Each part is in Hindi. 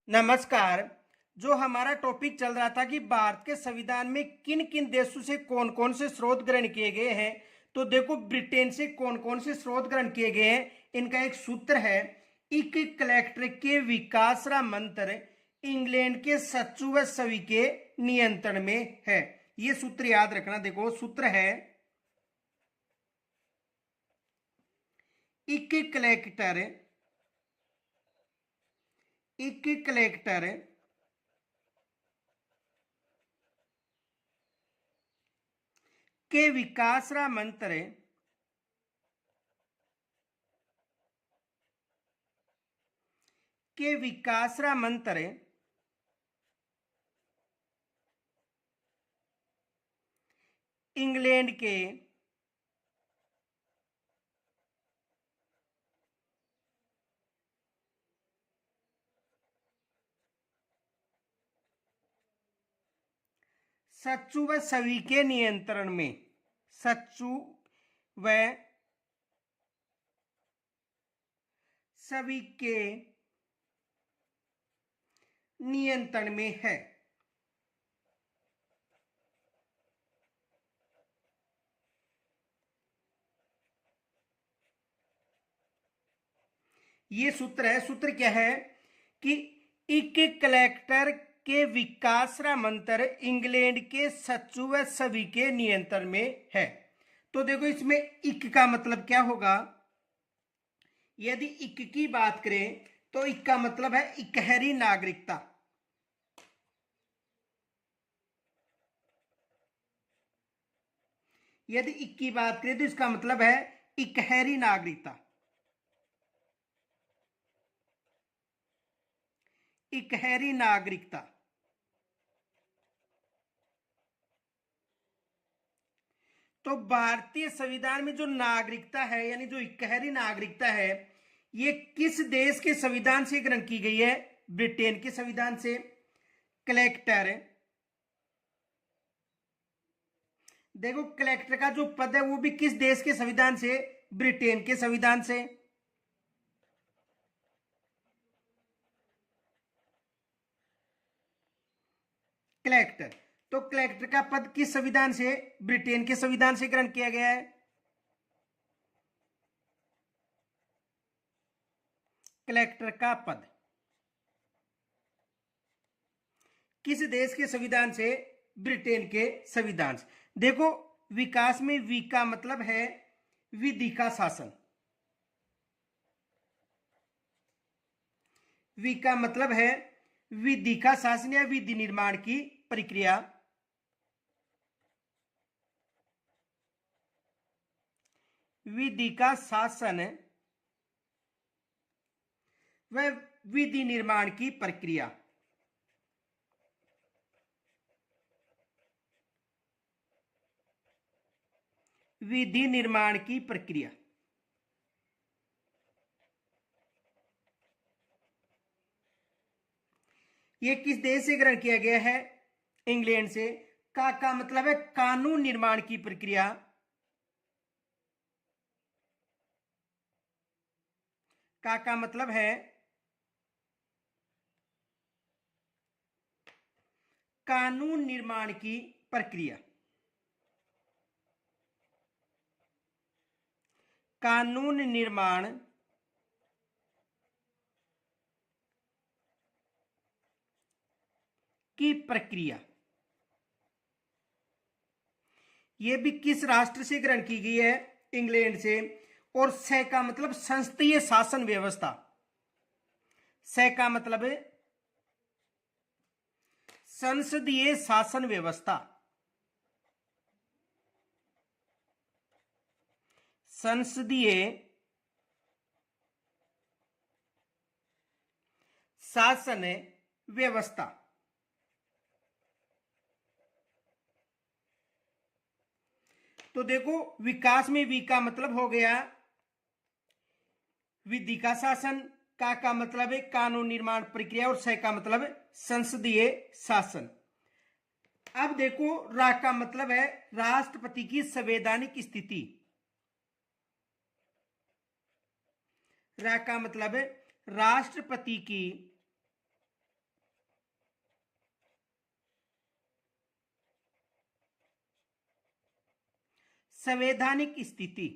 नमस्कार। जो हमारा टॉपिक चल रहा था कि भारत के संविधान में किन किन देशों से कौन कौन से स्रोत ग्रहण किए गए हैं, तो देखो ब्रिटेन से कौन कौन से स्रोत ग्रहण किए गए हैं। इनका एक सूत्र है, एक कलेक्टर के विकासरा मंत्र इंग्लैंड के सचिव व सभी के नियंत्रण में है। ये सूत्र याद रखना। देखो सूत्र है, एक कलेक्टर के विकासरा मंत्र इंग्लैंड के सच्चू व सभी के नियंत्रण में, सच्चू व सभी के नियंत्रण में है। ये सूत्र है। सूत्र क्या है कि एक कलेक्टर के विकासरा मंत्र इंग्लैंड के सचिव व सभी के नियंत्रण में है। तो देखो इसमें इक का मतलब क्या होगा। यदि इक की बात करें तो इक का मतलब है इकहरी नागरिकता। यदि इक की बात करें तो इसका मतलब है इकहरी नागरिकता। इकहरी नागरिकता। तो भारतीय संविधान में जो नागरिकता है, यानी जो इकहरी नागरिकता है, ये किस देश के संविधान से ग्रहण की गई है? ब्रिटेन के संविधान से। कलेक्टर, देखो कलेक्टर का जो पद है वो भी किस देश के संविधान से? ब्रिटेन के संविधान से। कलेक्टर, तो कलेक्टर का पद किस संविधान से? ब्रिटेन के संविधान से ग्रहण किया गया है। कलेक्टर का पद किस देश के संविधान से? ब्रिटेन के संविधान से। देखो विकास में वी का मतलब है विधि का शासन। वी का मतलब है विधि का शासन या विधि निर्माण की प्रक्रिया। विधि का शासन व विधि निर्माण की प्रक्रिया। विधि निर्माण की प्रक्रिया। यह किस देश से ग्रहण किया गया है? इंग्लैंड से। का मतलब है कानून निर्माण की प्रक्रिया। का मतलब है कानून निर्माण की प्रक्रिया। कानून निर्माण की प्रक्रिया। यह भी किस राष्ट्र से ग्रहण की गई है? इंग्लैंड से। और स का मतलब संसदीय शासन व्यवस्था। स का मतलब है संसदीय शासन व्यवस्था। संसदीय शासन व्यवस्था। तो देखो विकास में वी का मतलब हो गया विधि का शासन। का मतलब है कानून निर्माण प्रक्रिया और स का मतलब है संसदीय शासन। अब देखो रा का मतलब है राष्ट्रपति की संवैधानिक स्थिति। रा का मतलब है राष्ट्रपति की संवैधानिक स्थिति,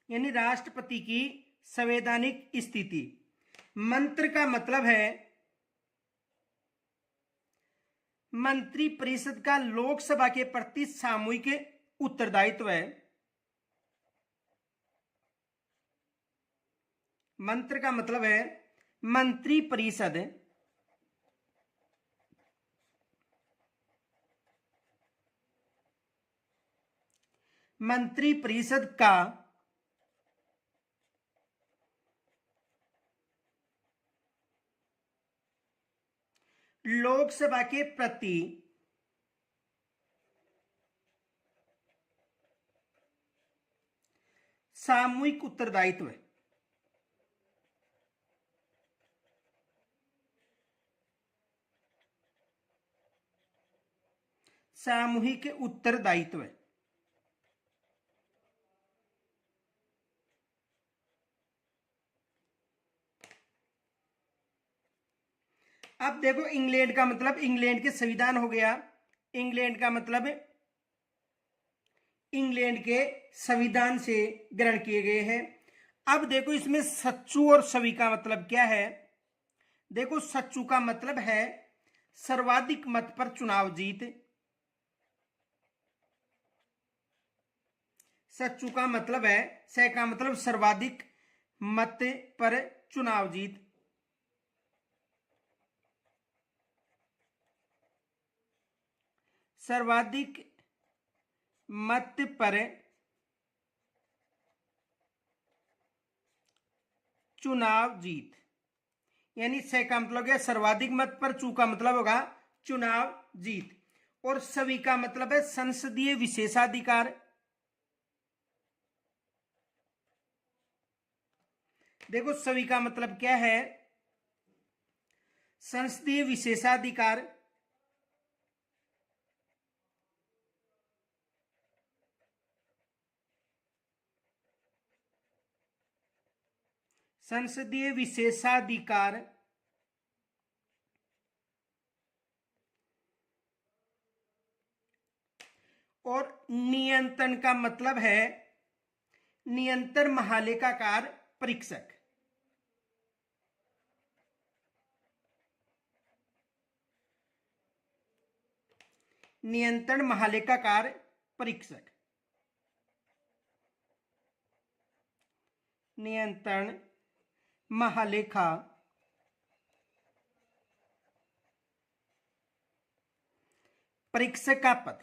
यानी राष्ट्रपति की संवैधानिक स्थिति। मंत्र का मतलब है मंत्री परिषद का लोकसभा के प्रति सामूहिक उत्तरदायित्व है। मंत्र का मतलब है मंत्री परिषद का लोकसभा के प्रति सामूहिक उत्तरदायित्व है। सामूहिक उत्तरदायित्व है। अब देखो इंग्लैंड का मतलब इंग्लैंड के संविधान हो गया। इंग्लैंड का मतलब इंग्लैंड के संविधान से ग्रहण किए गए हैं। अब देखो इसमें सच्चू और सवी का मतलब क्या है। देखो सच्चू का मतलब है सर्वाधिक मत पर चुनाव जीत। सच्चू का मतलब है, स का मतलब सर्वाधिक मत पर चुनाव जीत। सर्वाधिक मत पर चुनाव जीत, यानी स का मतलब है सर्वाधिक मत पर, चू का मतलब होगा चुनाव जीत। और सभी का मतलब है संसदीय विशेषाधिकार। देखो सभी का मतलब क्या है, संसदीय विशेषाधिकार। संसदीय विशेषाधिकार और नियंत्रण का मतलब है नियंत्रण महालेखाकार परीक्षक। नियंत्रण महालेखाकार परीक्षक, नियंत्रण महालेखा परीक्षक का पद।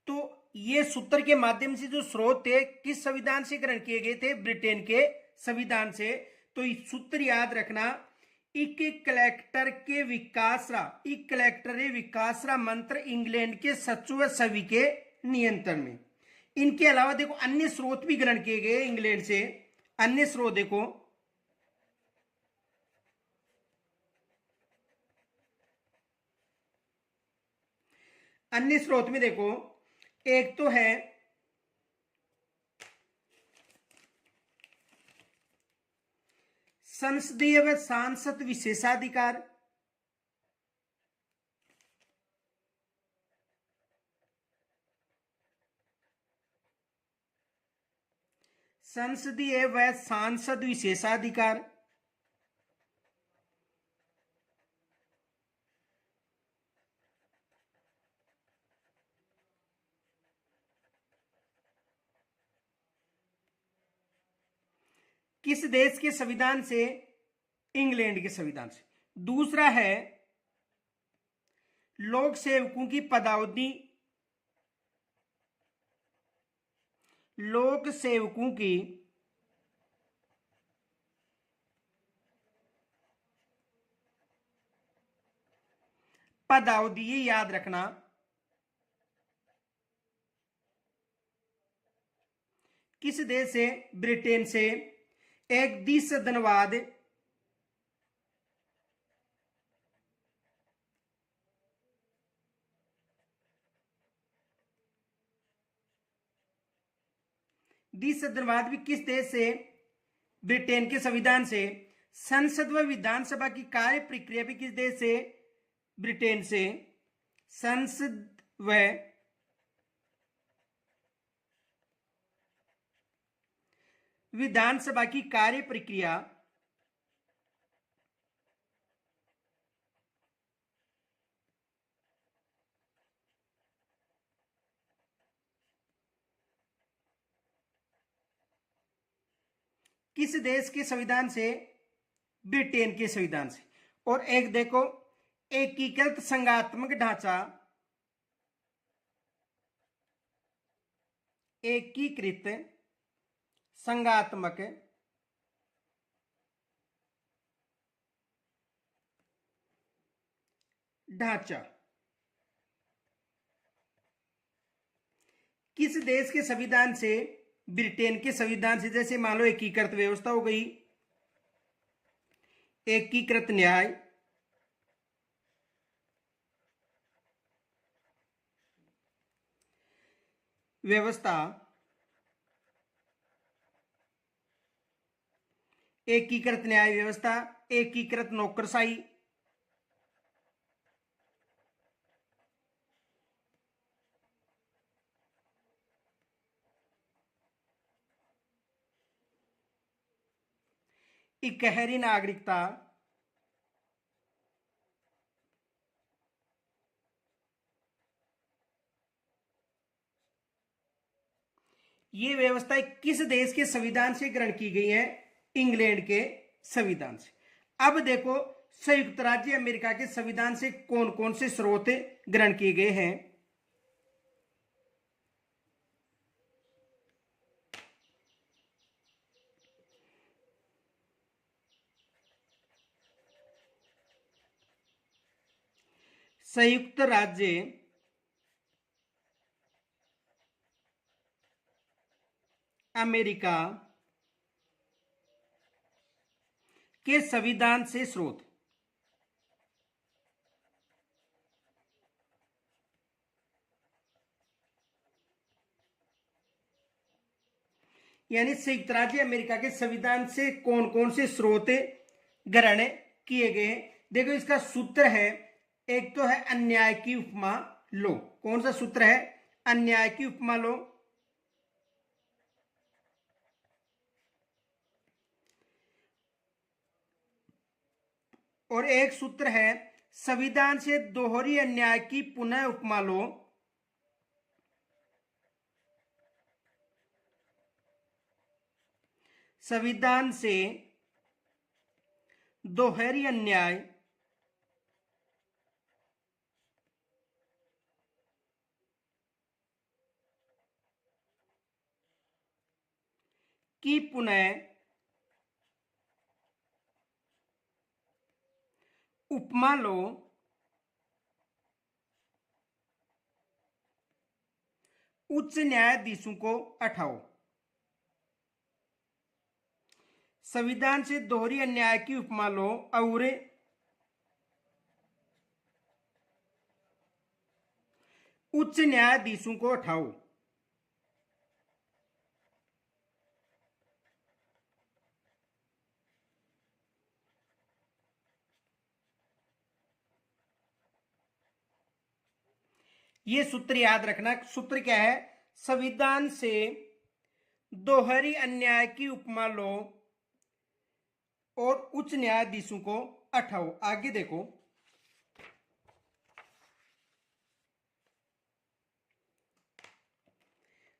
तो ये सूत्र के माध्यम से जो स्रोत थे किस संविधान से ग्रहण किए गए थे, ब्रिटेन के संविधान से। तो इस सूत्र याद रखना, इक कलेक्टर के विकासरा, इक कलेक्टर विकासरा मंत्र इंग्लैंड के सचिव व सभी के नियंत्रण में। इनके अलावा देखो अन्य स्रोत भी ग्रहण किए गए इंग्लैंड से। अन्य स्रोत देखो, अन्य स्रोत में देखो एक तो है संसदीय व सांसद विशेषाधिकार। संसदीय व सांसद विशेषाधिकार। किस देश के संविधान से? इंग्लैंड के संविधान से। दूसरा है लोक सेवकों की पदावधि, लोक सेवकों की पदावधि, ये याद रखना। किस देश से? ब्रिटेन से। एक द्विसदनवाद, द्विसदनवाद भी किस देश से? ब्रिटेन के संविधान से। संसद व विधानसभा की कार्य प्रक्रिया भी किस देश से? ब्रिटेन से। संसद व विधानसभा की कार्य प्रक्रिया किस देश के संविधान से? ब्रिटेन के संविधान से। और एक देखो, एकीकृत संघात्मक ढांचा, एकीकृत संघात्मक ढांचा किस देश के संविधान से? ब्रिटेन के संविधान से। जैसे मान लो एकीकृत व्यवस्था हो गई, एकीकृत न्याय, व्यवस्था, एकीकृत न्याय व्यवस्था, एकीकृत नौकरशाही, इकहरी नागरिकता, ये व्यवस्थाएं किस देश के संविधान से ग्रहण की गई है? इंग्लैंड के संविधान से। अब देखो, संयुक्त राज्य अमेरिका के संविधान से कौन कौन से स्रोत ग्रहण किए गए हैं? संयुक्त राज्य अमेरिका के संविधान से स्रोत, यानी संयुक्त राज्य अमेरिका के संविधान से कौन कौन से स्रोत ग्रहण किए गए हैं? देखो, इसका सूत्र है, एक तो है अन्याय की उपमा लो। कौन सा सूत्र है? अन्याय की उपमा लो। और एक सूत्र है, संविधान से दोहरी अन्याय की पुनः उपमा लो। संविधान से दोहरी अन्याय की पुनः उपमा लो। उच्च न्यायाधीशों को उठाओ। संविधान से दोहरी अन्याय की उपमा लो और उच्च न्यायाधीशों को उठाओ। ये सूत्र याद रखना। सूत्र क्या है? संविधान से दोहरी अन्याय की उपमा लो और उच्च न्यायाधीशों को उठाओ। आगे देखो,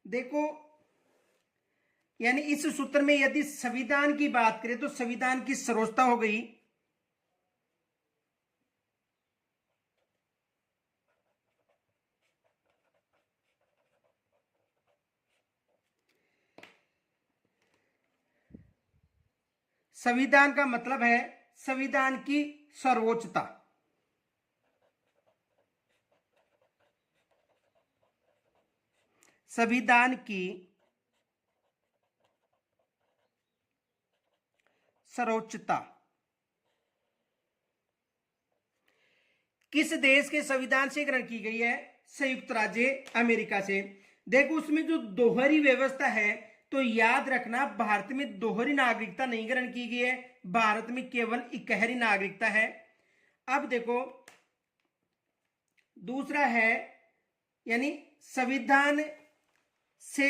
देखो, यानी इस सूत्र में यदि संविधान की बात करें तो संविधान की सर्वोच्चता हो गई। संविधान का मतलब है संविधान की सर्वोच्चता। संविधान की सर्वोच्चता किस देश के संविधान से ग्रहण की गई है? संयुक्त राज्य अमेरिका से। देखो, उसमें जो दोहरी व्यवस्था है, तो याद रखना भारत में दोहरी नागरिकता नहीं ग्रहण की गई है, भारत में केवल इकहरी नागरिकता है। अब देखो दूसरा है, यानी संविधान से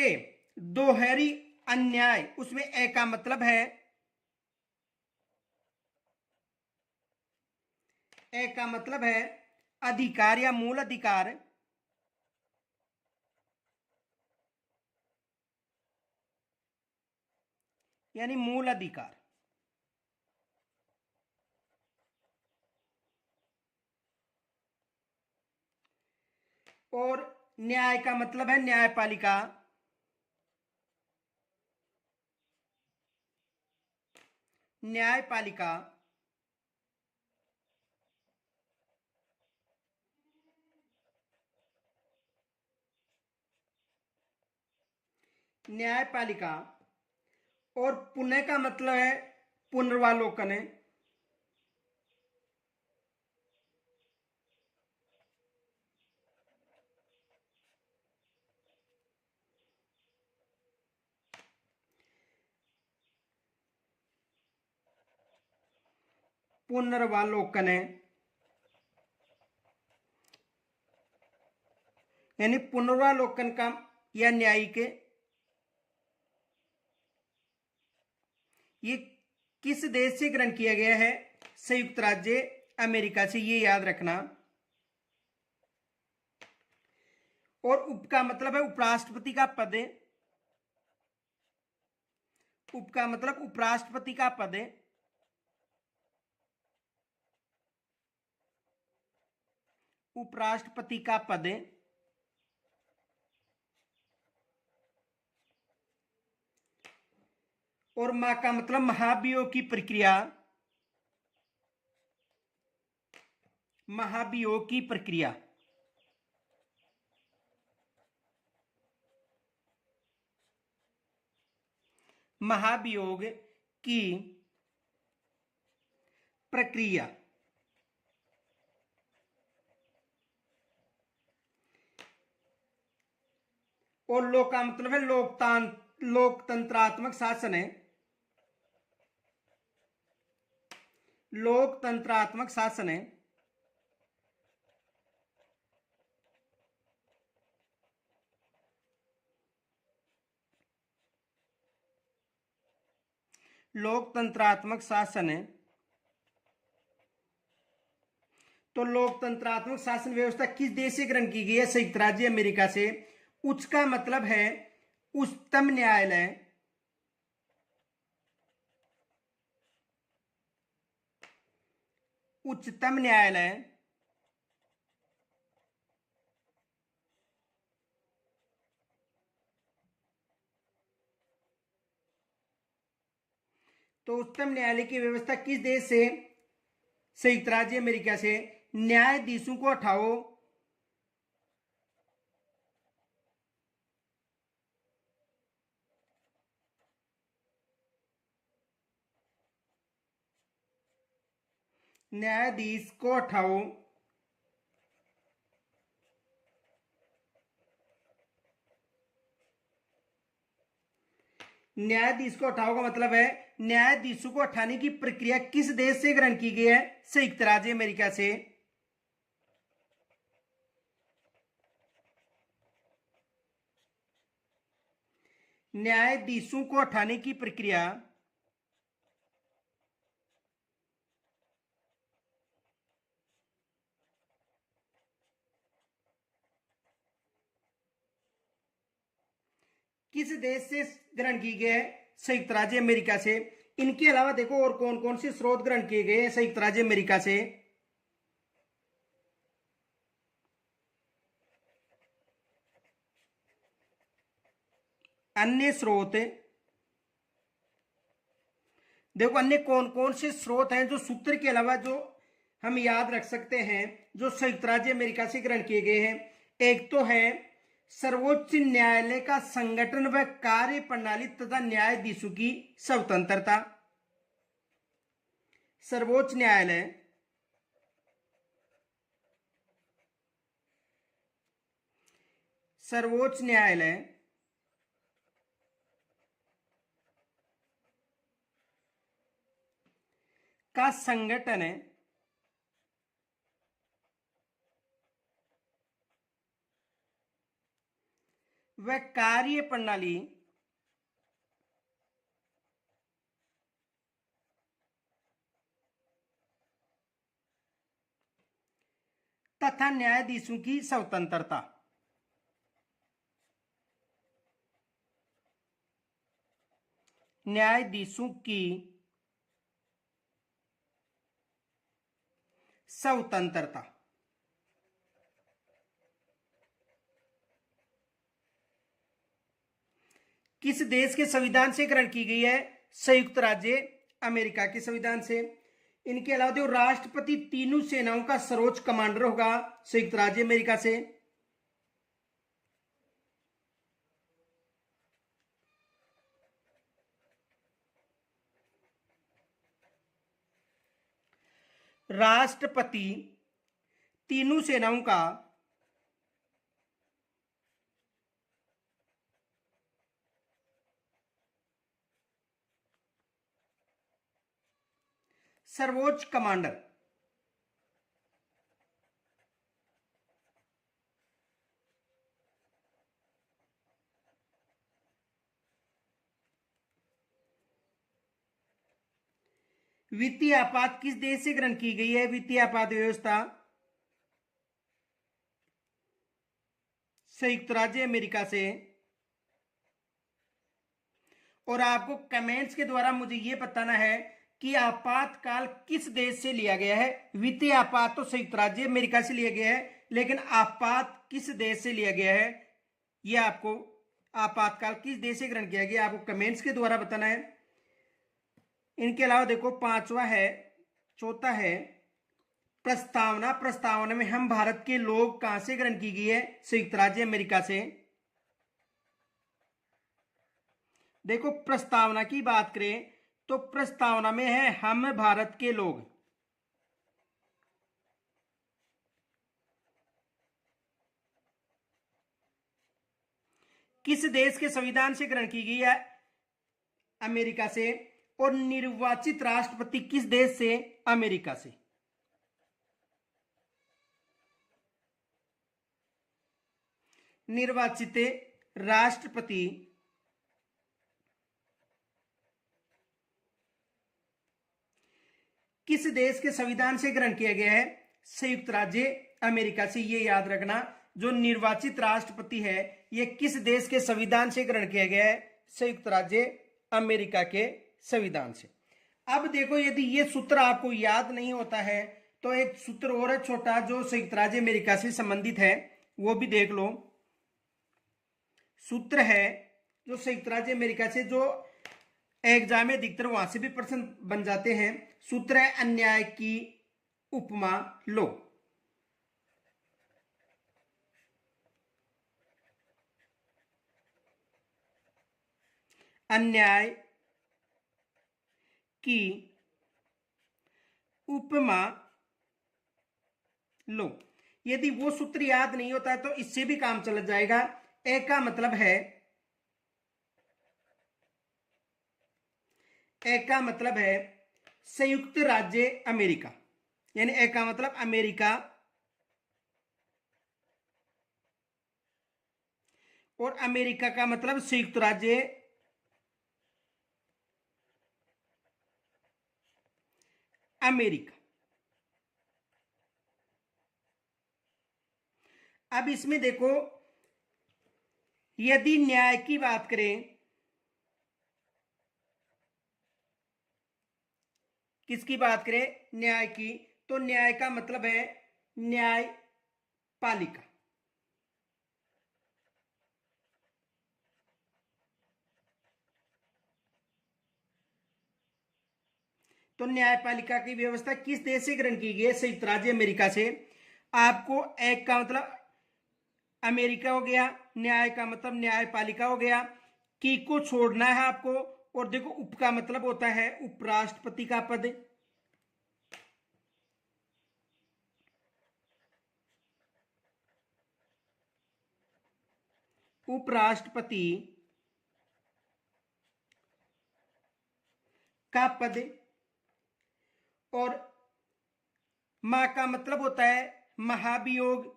दोहरी अन्याय, उसमें ए का मतलब है, ए का मतलब है अधिकार या मूल अधिकार, यानी मूल अधिकार। और न्याय का मतलब है न्यायपालिका, न्यायपालिका। न्यायपालिका। और पुनः का मतलब है पुनर्वालोकन है, पुनर्वालोकन है, यानी पुनर्वालोकन का या न्यायिक, ये किस देश से ग्रहण किया गया है? संयुक्त राज्य अमेरिका से, ये याद रखना। और उप का मतलब है उपराष्ट्रपति का पद, उप का मतलब उपराष्ट्रपति का पद है। उपराष्ट्रपति का पद है। और मा का मतलब महाभियोग की प्रक्रिया, महाभियोग की प्रक्रिया। महाभियोग की प्रक्रिया। और लोक का मतलब है लोकतंत्रात्मक शासन है, लोकतंत्रात्मक शासन है। लोकतंत्रात्मक शासन है। तो लोकतंत्रात्मक शासन व्यवस्था किस देश से ग्रहण की गई है? संयुक्त राज्य अमेरिका से। उच्च का मतलब है उच्चतम न्यायालय, उच्चतम न्यायालय। तो उच्चतम न्यायालय की व्यवस्था किस देश से? संयुक्त राज्य अमेरिका से। न्यायाधीशों को हटाओ, न्यायाधीश को हटाओ। न्यायाधीश को हटाओ का मतलब है न्यायाधीशों को हटाने की प्रक्रिया किस देश से ग्रहण की गई है? संयुक्त राज्य अमेरिका से। न्यायाधीशों को हटाने की प्रक्रिया किस देश से ग्रहण की गई है? संयुक्त राज्य अमेरिका से। इनके अलावा देखो और कौन कौन से स्रोत ग्रहण किए गए हैं संयुक्त राज्य अमेरिका से। अन्य स्रोत, देखो अन्य कौन कौन से स्रोत हैं जो सूत्र के अलावा जो हम याद रख सकते हैं, जो संयुक्त राज्य अमेरिका से ग्रहण किए गए हैं। एक तो है सर्वोच्च न्यायालय का संगठन व कार्य प्रणाली तथा न्यायाधीशों की स्वतंत्रता। सर्वोच्च न्यायालय, सर्वोच्च न्यायालय का संगठन व कार्य प्रणाली तथा न्यायाधीशों की स्वतंत्रता। न्यायाधीशों की स्वतंत्रता। किस देश के संविधान से ग्रहण की गई है? संयुक्त राज्य अमेरिका के संविधान से। इनके अलावा जो राष्ट्रपति तीनों सेनाओं का सर्वोच्च कमांडर होगा, संयुक्त राज्य अमेरिका से। राष्ट्रपति तीनों सेनाओं का सर्वोच्च कमांडर। वित्तीय आपात किस देश से ग्रहण की गई है? वित्तीय आपात व्यवस्था संयुक्त राज्य अमेरिका से। और आपको कमेंट्स के द्वारा मुझे यह बताना है कि आपातकाल किस देश से लिया गया है। वित्तीय आपात तो संयुक्त राज्य अमेरिका से लिया गया है, लेकिन आपात किस देश से लिया गया है, यह आपको आपातकाल किस देश से ग्रहण किया गया आपको कमेंट्स के द्वारा बताना है। इनके अलावा देखो पांचवा है, चौथा है प्रस्तावना। प्रस्तावना में हम भारत के लोग कहां से ग्रहण की गई है? संयुक्त राज्य अमेरिका से। देखो प्रस्तावना की बात करें तो प्रस्तावना में है हम भारत के लोग। किस देश के संविधान से ग्रहण की गई है? अमेरिका से। और निर्वाचित राष्ट्रपति किस देश से? अमेरिका से। निर्वाचित राष्ट्रपति किस देश के संविधान से ग्रहण किया गया है? संयुक्त राज्य अमेरिका से। ये याद रखना, जो निर्वाचित राष्ट्रपति है ये किस देश के संविधान से ग्रहण किया गया है? संयुक्त राज्य अमेरिका के संविधान से। अब देखो यदि ये सूत्र आपको याद नहीं होता है तो एक सूत्र और है छोटा जो संयुक्त राज्य अमेरिका से संबंधित है, वो भी देख लो। सूत्र है जो संयुक्त राज्य अमेरिका से, जो एग्जाम में अधिकतर वहां से भी प्रश्न बन जाते हैं। सूत्र है अन्याय की उपमा लो। अन्याय की उपमा लो। यदि वो सूत्र याद नहीं होता है तो इससे भी काम चल जाएगा। ए का मतलब है, ए का मतलब है संयुक्त राज्य अमेरिका, यानी ए का मतलब अमेरिका, और अमेरिका का मतलब संयुक्त राज्य अमेरिका। अब इसमें देखो यदि न्याय की बात करें, किसकी बात करें? न्याय की, तो न्याय का मतलब है न्यायपालिका। तो न्यायपालिका की व्यवस्था किस देश से ग्रहण की गई है? संयुक्त राज्य अमेरिका से। आपको एक का मतलब अमेरिका हो गया, न्याय का मतलब न्यायपालिका हो गया, की को छोड़ना है आपको। और देखो उप का मतलब होता है उपराष्ट्रपति का पद। उपराष्ट्रपति का पद। और मा का मतलब होता है महाभियोग।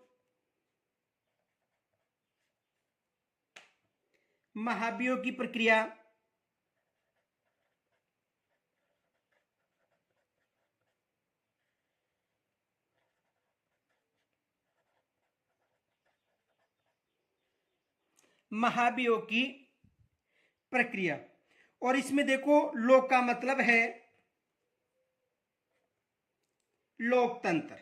महाभियोग की प्रक्रिया, महाभियोग की प्रक्रिया। और इसमें देखो लोक का मतलब है लोकतंत्र।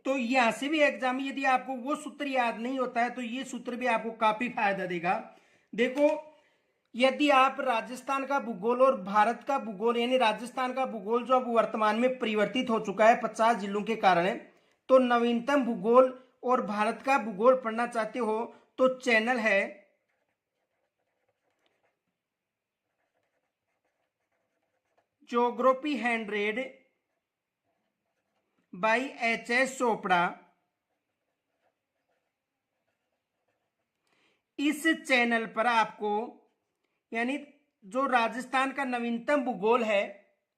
तो यहां से भी एग्जाम में यदि आपको वो सूत्र याद नहीं होता है तो ये सूत्र भी आपको काफी फायदा देगा। देखो यदि आप राजस्थान का भूगोल और भारत का भूगोल यानी राजस्थान का भूगोल जो अब वर्तमान में परिवर्तित हो चुका है 50 जिलों के कारण, तो नवीनतम भूगोल और भारत का भूगोल पढ़ना चाहते हो तो चैनल है ज्योग्राफी 100 बाई HS चोपड़ा। इस चैनल पर आपको यानी जो राजस्थान का नवीनतम भूगोल है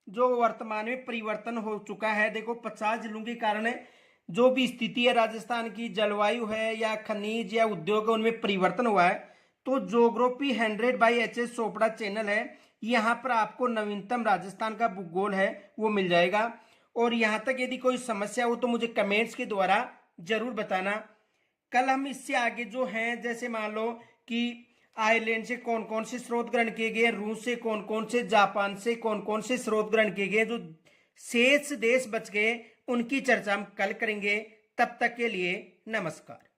जो वर्तमान में परिवर्तन हो चुका है, देखो 50 जिलों के कारण जो भी स्थिति है राजस्थान की, जलवायु है या खनिज या उद्योग है, उनमें परिवर्तन हुआ है। तो geography 100 by HS Chopra channel है, यहाँ पर आपको नवीनतम राजस्थान का भूगोल है वो मिल जाएगा। और यहाँ तक यदि कोई समस्या हो तो मुझे कमेंट्स के द्वारा जरूर बताना। कल हम इससे आगे जो हैं, जैसे मान लो कि आयरलैंड से कौन कौन से स्रोत ग्रहण किए गए, रूस से कौन कौन से, जापान से कौन कौन से स्रोत ग्रहण किए गए, जो शेष देश बच गए उनकी चर्चा हम कल करेंगे। तब तक के लिए नमस्कार।